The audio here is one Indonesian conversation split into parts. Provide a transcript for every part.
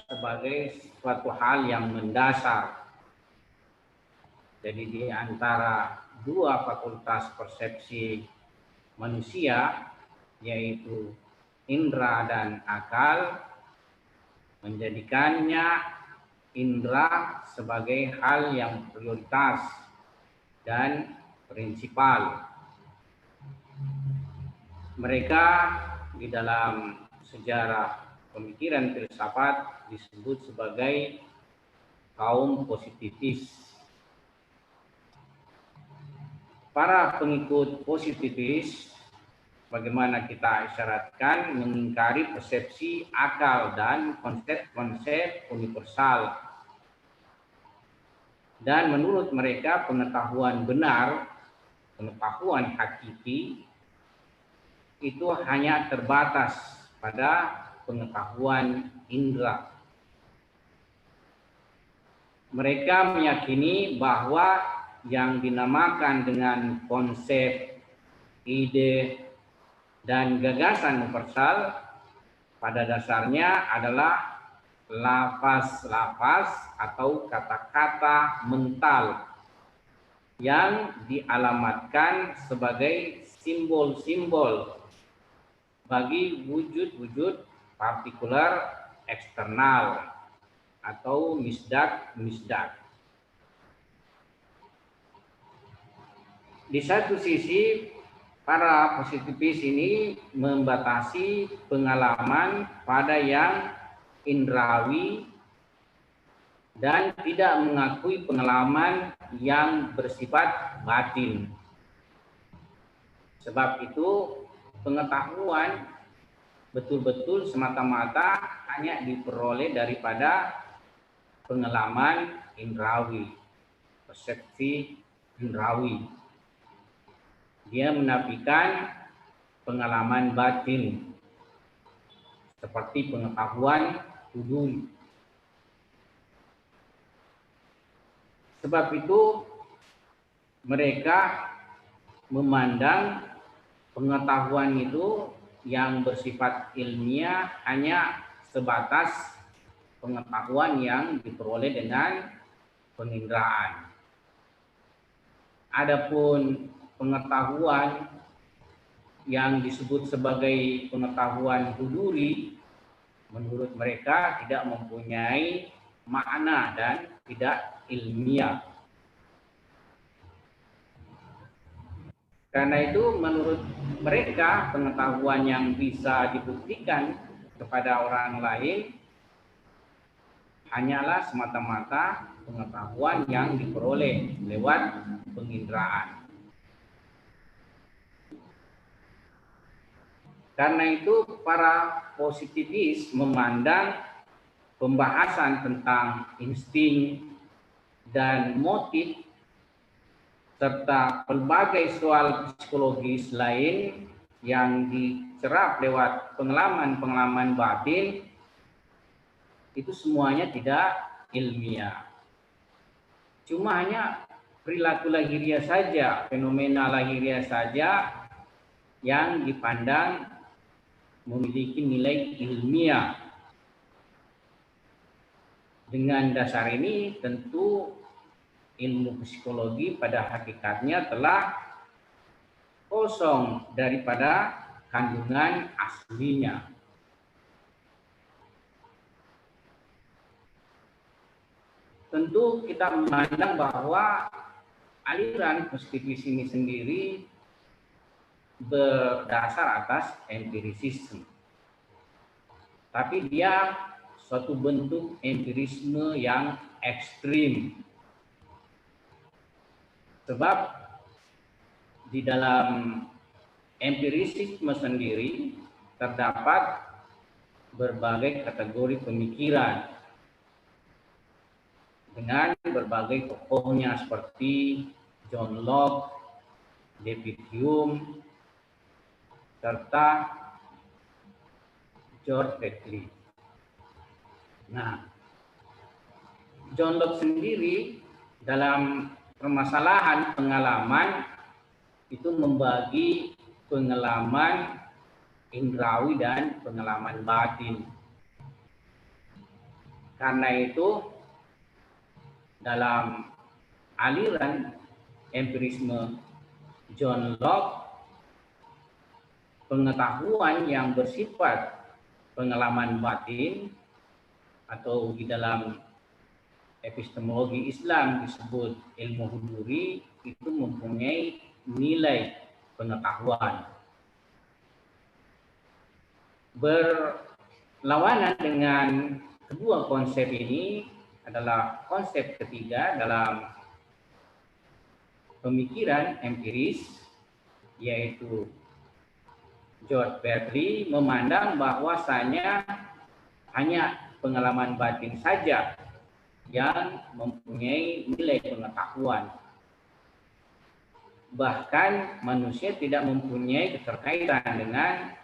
Sebagai suatu hal yang mendasar. Jadi di antara dua fakultas persepsi manusia, yaitu indera dan akal, menjadikannya indera sebagai hal yang prioritas dan prinsipal. Mereka di dalam sejarah pemikiran filsafat disebut sebagai kaum positivis. Para pengikut positivis, bagaimana kita isyaratkan, mengingkari persepsi akal dan konsep-konsep universal. Dan menurut mereka pengetahuan benar, pengetahuan hakiki, itu hanya terbatas pada pengetahuan indera. Mereka meyakini bahwa yang dinamakan dengan konsep, ide, dan gagasan universal pada dasarnya adalah lafaz-lafaz atau kata-kata mental yang dialamatkan sebagai simbol-simbol bagi wujud-wujud partikular eksternal atau misdak. Di satu sisi, para positivis ini membatasi pengalaman pada yang indrawi dan tidak mengakui pengalaman yang bersifat batin. Sebab itu, pengetahuan betul-betul semata-mata hanya diperoleh daripada pengalaman indrawi, persepsi indrawi. Dia menafikan pengalaman batin seperti pengetahuan huduri. Sebab itu mereka memandang pengetahuan itu yang bersifat ilmiah hanya sebatas pengetahuan yang diperoleh dengan penginderaan. Adapun pengetahuan yang disebut sebagai pengetahuan huduri, menurut mereka tidak mempunyai makna dan tidak ilmiah. Karena itu menurut mereka pengetahuan yang bisa dibuktikan kepada orang lain hanyalah semata-mata pengetahuan yang diperoleh lewat penginderaan. Karena itu para positivis memandang pembahasan tentang insting dan motif serta berbagai soal psikologis lain yang dicerap lewat pengalaman-pengalaman batin itu semuanya tidak ilmiah. Cuma hanya perilaku lahiriah saja, fenomena lahiriah saja yang dipandang memiliki nilai ilmiah. Dengan dasar ini tentu ilmu psikologi pada hakikatnya telah kosong daripada kandungan aslinya. Tentu kita memandang bahwa aliran positivis ini sendiri berdasar atas empirisisme. Tapi dia suatu bentuk empirisme yang ekstrim. Sebab di dalam empirisisme sendiri terdapat berbagai kategori pemikiran dengan berbagai tokohnya seperti John Locke, David Hume, serta George Berkeley. Nah, John Locke sendiri dalam permasalahan pengalaman itu membagi pengalaman indrawi dan pengalaman batin. Karena itu dalam aliran empirisme John Locke, pengetahuan yang bersifat pengalaman batin atau di dalam epistemologi Islam disebut ilmu huduri itu mempunyai nilai pengetahuan. Berlawanan dengan kedua konsep ini adalah konsep ketiga dalam pemikiran empiris, yaitu George Berkeley memandang bahwasanya hanya pengalaman batin saja yang mempunyai nilai pengetahuan. Bahkan manusia tidak mempunyai keterkaitan dengan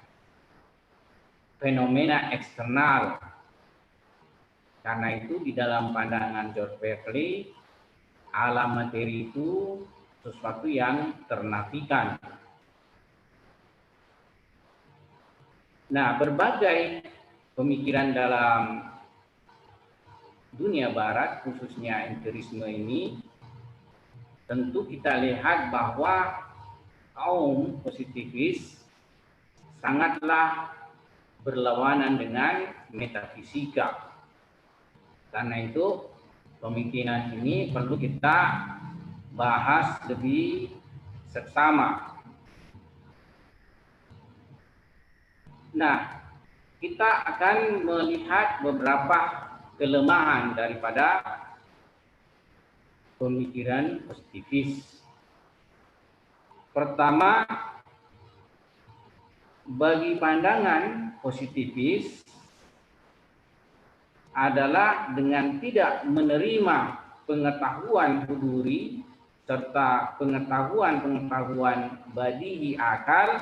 fenomena eksternal. Karena itu di dalam pandangan George Berkeley, alam materi itu sesuatu yang ternafikan. Nah, berbagai pemikiran dalam dunia barat, khususnya empirisme ini, tentu kita lihat bahwa kaum positivis sangatlah berlawanan dengan metafisika. Karena itu pemikiran ini perlu kita bahas lebih seksama. Nah, kita akan melihat beberapa kelemahan daripada pemikiran positivis. Pertama, bagi pandangan positivis adalah dengan tidak menerima pengetahuan huduri serta pengetahuan badihi akal,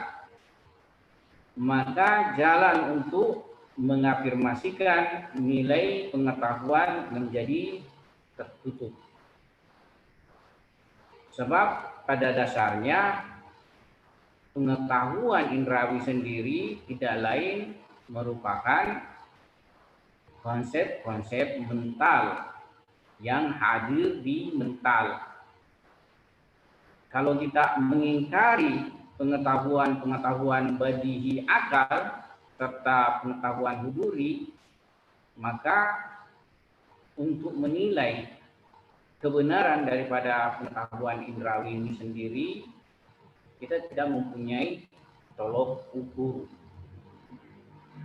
maka jalan untuk mengafirmasikan nilai pengetahuan menjadi tertutup. Sebab pada dasarnya pengetahuan indrawi sendiri tidak lain merupakan konsep-konsep mental yang hadir di mental. Kalau kita mengingkari pengetahuan badihi akal serta pengetahuan huduri, maka untuk menilai kebenaran daripada pengetahuan indrawi ini sendiri, kita tidak mempunyai tolok ukur.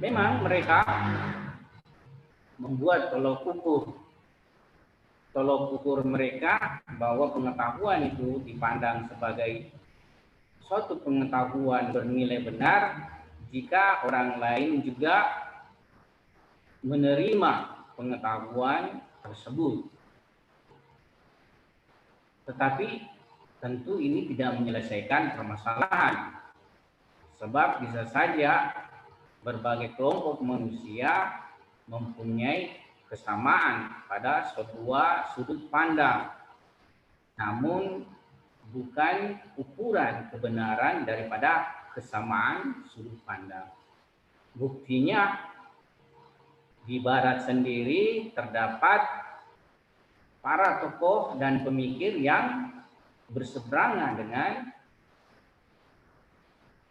Memang mereka membuat tolok ukur mereka bahwa pengetahuan itu dipandang sebagai suatu pengetahuan bernilai benar jika orang lain juga menerima pengetahuan tersebut. Tetapi tentu ini tidak menyelesaikan permasalahan, sebab bisa saja berbagai kelompok manusia mempunyai kesamaan pada sebuah sudut pandang, namun bukan ukuran kebenaran daripada kesamaan sudut pandang. Buktinya di barat sendiri terdapat para tokoh dan pemikir yang berseberangan dengan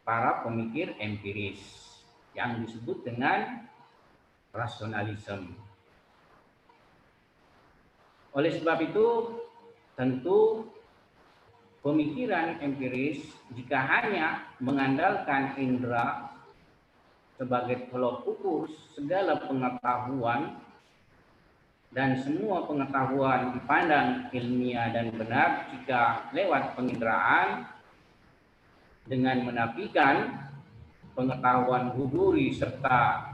para pemikir empiris yang disebut dengan rasionalisme. Oleh sebab itu, tentu pemikiran empiris jika hanya mengandalkan indera sebagai tolok ukur segala pengetahuan dan semua pengetahuan dipandang ilmiah dan benar jika lewat penginderaan dengan menafikan pengetahuan huduri serta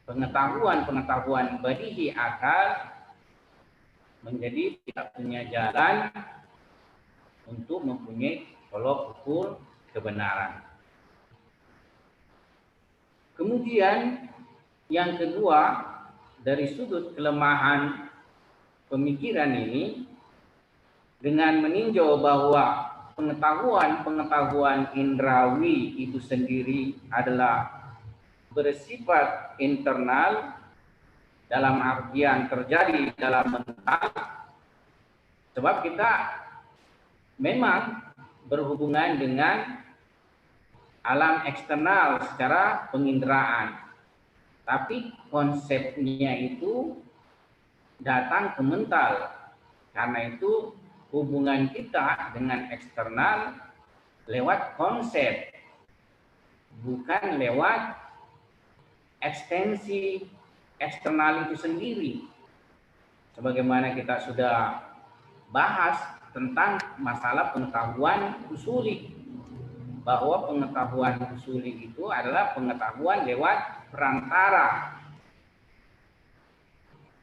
pengetahuan badihi akal, menjadi tidak punya jalan untuk mempunyai tolok ukur kebenaran. Kemudian yang kedua, dari sudut kelemahan pemikiran ini dengan meninjau bahwa pengetahuan indrawi itu sendiri adalah bersifat internal dalam artian terjadi dalam mental, sebab kita memang berhubungan dengan alam eksternal secara penginderaan, tapi konsepnya itu datang ke mental. Karena itu hubungan kita dengan eksternal lewat konsep, bukan lewat ekstensi eksternal itu sendiri. Sebagaimana kita sudah bahas tentang masalah pengetahuan usuli, bahwa pengetahuan usuli itu adalah pengetahuan lewat perantara.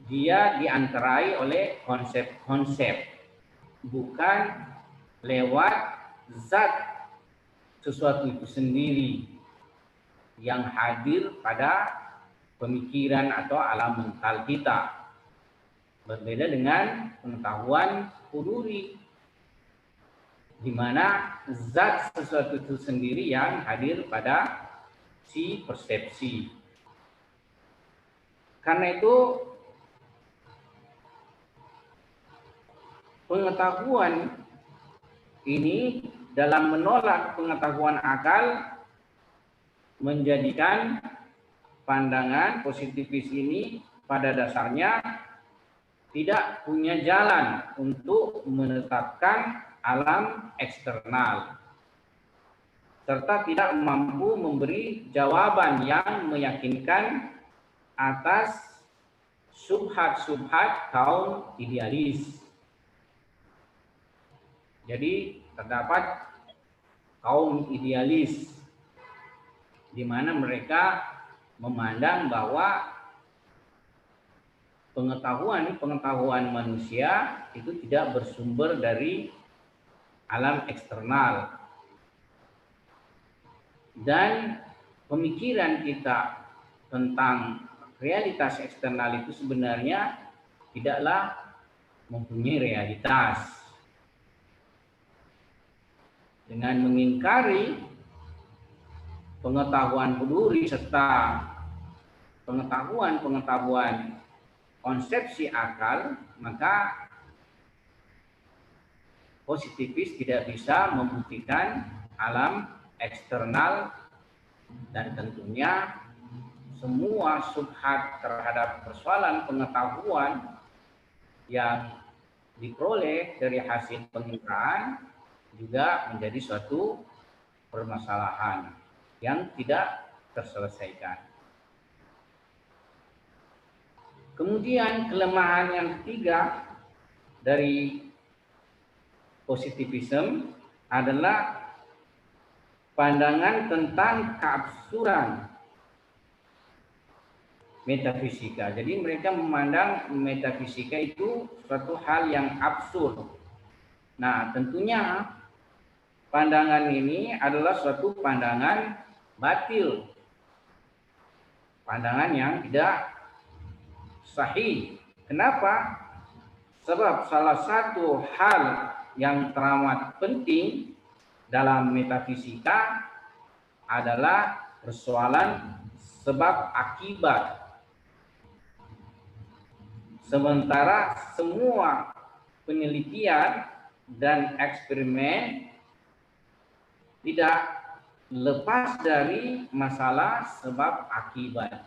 Dia diantarai oleh konsep-konsep, bukan lewat zat sesuatu itu sendiri yang hadir pada pemikiran atau alam mental kita. Berbeda dengan pengetahuan huduri, di mana zat sesuatu itu sendiri yang hadir pada si persepsi. Karena itu pengetahuan ini dalam menolak pengetahuan akal menjadikan pandangan positifis ini pada dasarnya tidak punya jalan untuk menetapkan alam eksternal, serta tidak mampu memberi jawaban yang meyakinkan atas subhat-subhat kaum idealis. Jadi terdapat kaum idealis di mana mereka memandang bahwa pengetahuan manusia itu tidak bersumber dari alam eksternal, dan pemikiran kita tentang realitas eksternal itu sebenarnya tidaklah mempunyai realitas. Dengan mengingkari pengetahuan huduri serta pengetahuan konsepsi akal, maka positifis tidak bisa membuktikan alam eksternal, dan tentunya semua subhat terhadap persoalan pengetahuan yang diperoleh dari hasil penginderaan juga menjadi suatu permasalahan yang tidak terselesaikan. Kemudian kelemahan yang ketiga dari positivisme adalah pandangan tentang keabsurdan metafisika. Jadi mereka memandang metafisika itu suatu hal yang absurd. Nah, tentunya pandangan ini adalah suatu pandangan batil, pandangan yang tidak sahih. Kenapa? Sebab salah satu hal yang teramat penting dalam metafisika adalah persoalan sebab akibat. Sementara semua penelitian dan eksperimen tidak lepas dari masalah sebab akibat.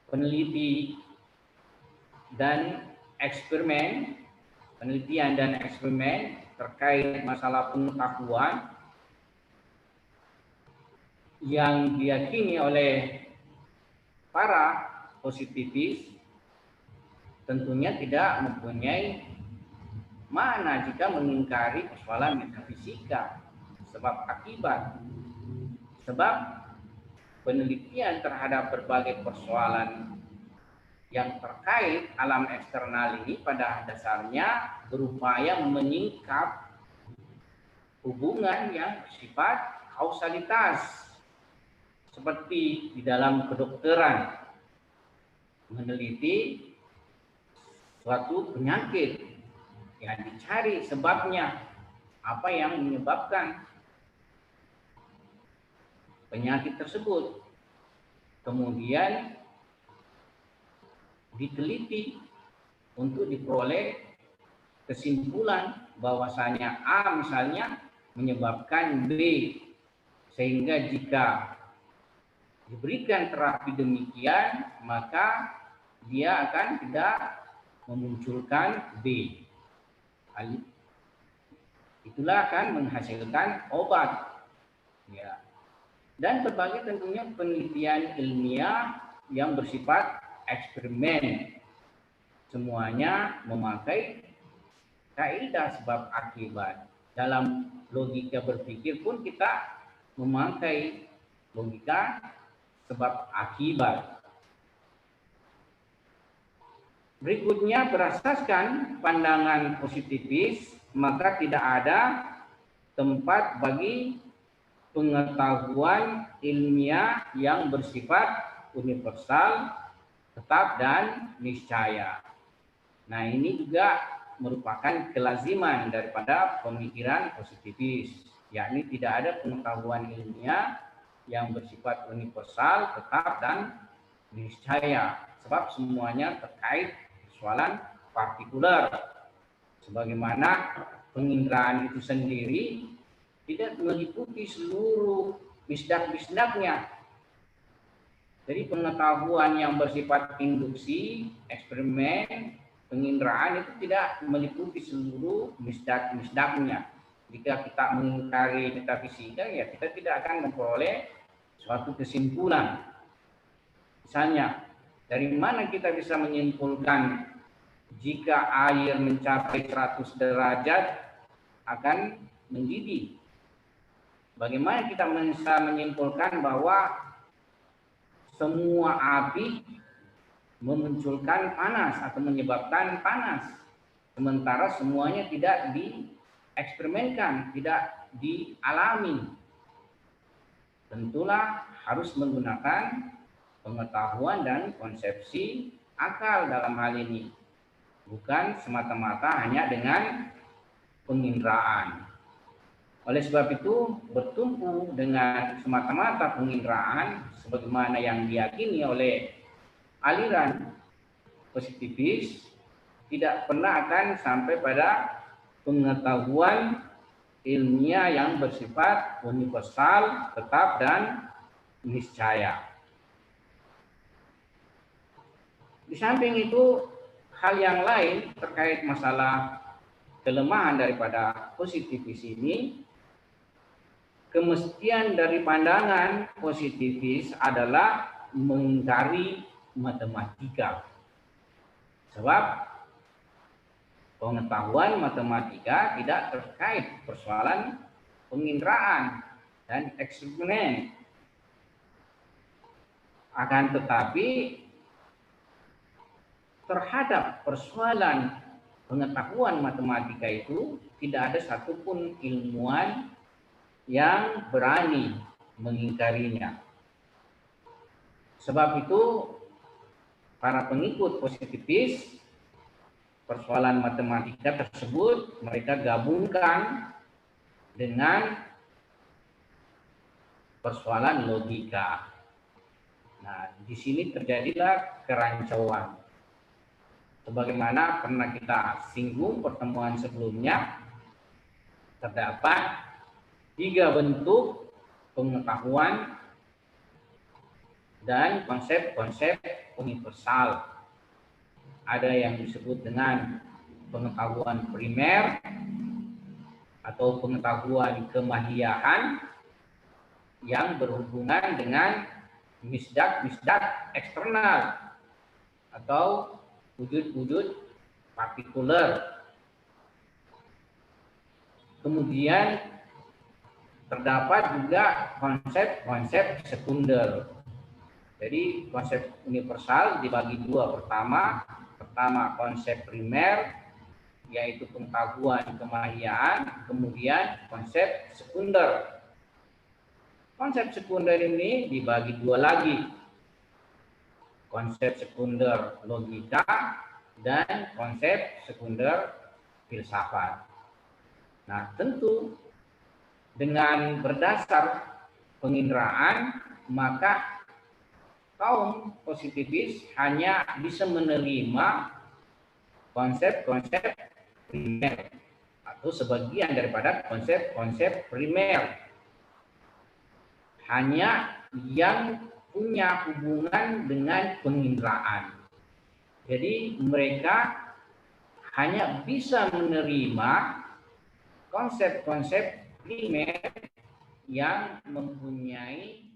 Penelitian dan eksperimen terkait masalah pengetahuan yang diyakini oleh para positivis tentunya tidak mempunyai makna jika mengingkari persoalan metafisika sebab akibat. Sebab penelitian terhadap berbagai persoalan yang terkait alam eksternal ini pada dasarnya berupaya menyingkap hubungan yang bersifat kausalitas, seperti di dalam kedokteran. meneliti suatu penyakit, ya dicari sebabnya, apa yang menyebabkan penyakit tersebut, kemudian diteliti untuk diperoleh kesimpulan bahwasanya A misalnya menyebabkan B, sehingga jika diberikan terapi demikian maka dia akan tidak memunculkan B. Itulah akan menghasilkan obat. Ya. Dan berbagai tentunya penelitian ilmiah yang bersifat eksperimen. Semuanya memakai kaidah sebab akibat. Dalam logika berpikir pun kita memakai logika sebab akibat. Berikutnya, berdasarkan pandangan positifis, maka tidak ada tempat bagi pengetahuan ilmiah yang bersifat universal, tetap, dan niscaya. Nah, ini juga merupakan kelaziman daripada pemikiran positifis, yakni tidak ada pengetahuan ilmiah yang bersifat universal, tetap, dan niscaya, sebab semuanya terkait persoalan partikular. Sebagaimana penginderaan itu sendiri tidak meliputi seluruh misdak-misdaknya. Jadi pengetahuan yang bersifat induksi, eksperimen, penginderaan itu tidak meliputi seluruh misdak-misdaknya. Jika kita mengingkari metafisika, ya kita tidak akan memperoleh suatu kesimpulan. Misalnya, dari mana kita bisa menyimpulkan jika air mencapai 100 derajat akan mendidih? Bagaimana kita bisa menyimpulkan bahwa semua api memunculkan panas atau menyebabkan panas, sementara semuanya tidak dieksperimenkan, tidak dialami? Tentulah harus menggunakan pengetahuan dan konsepsi akal dalam hal ini, bukan semata-mata hanya dengan penginderaan. Oleh sebab itu, bertumpu dengan semata-mata penginderaan sebagaimana yang diyakini oleh aliran positifis tidak pernah akan sampai pada pengetahuan ilmiah yang bersifat universal, tetap, dan niscaya. Di samping itu, hal yang lain terkait masalah kelemahan daripada positifis ini, kemestian dari pandangan positifis adalah mengingkari matematika. Sebab pengetahuan matematika tidak terkait persoalan penginderaan dan eksperimen. Akan tetapi terhadap persoalan pengetahuan matematika itu tidak ada satupun ilmuwan yang berani mengingkarinya. Sebab itu para pengikut positifis persoalan matematika tersebut mereka gabungkan dengan persoalan logika. Nah, di sini terjadilah kerancauan. Sebagaimana pernah kita singgung pertemuan sebelumnya, terdapat 3 bentuk pengetahuan dan konsep-konsep universal. Ada yang disebut dengan pengetahuan primer atau pengetahuan kemahiyahan yang berhubungan dengan misdak-misdak eksternal atau wujud-wujud partikular. Kemudian terdapat juga konsep-konsep sekunder. Jadi konsep universal dibagi 2. Pertama konsep primer, yaitu pengetahuan kemahiaan. Kemudian konsep sekunder. Konsep sekunder ini dibagi 2 lagi. konsep sekunder logika, dan konsep sekunder filsafat. Nah, tentu dengan berdasar penginderaan, maka kaum positivis hanya bisa menerima konsep-konsep primer atau sebagian daripada konsep-konsep primer, hanya yang punya hubungan dengan penginderaan. Jadi mereka hanya bisa menerima konsep-konsep primer yang mempunyai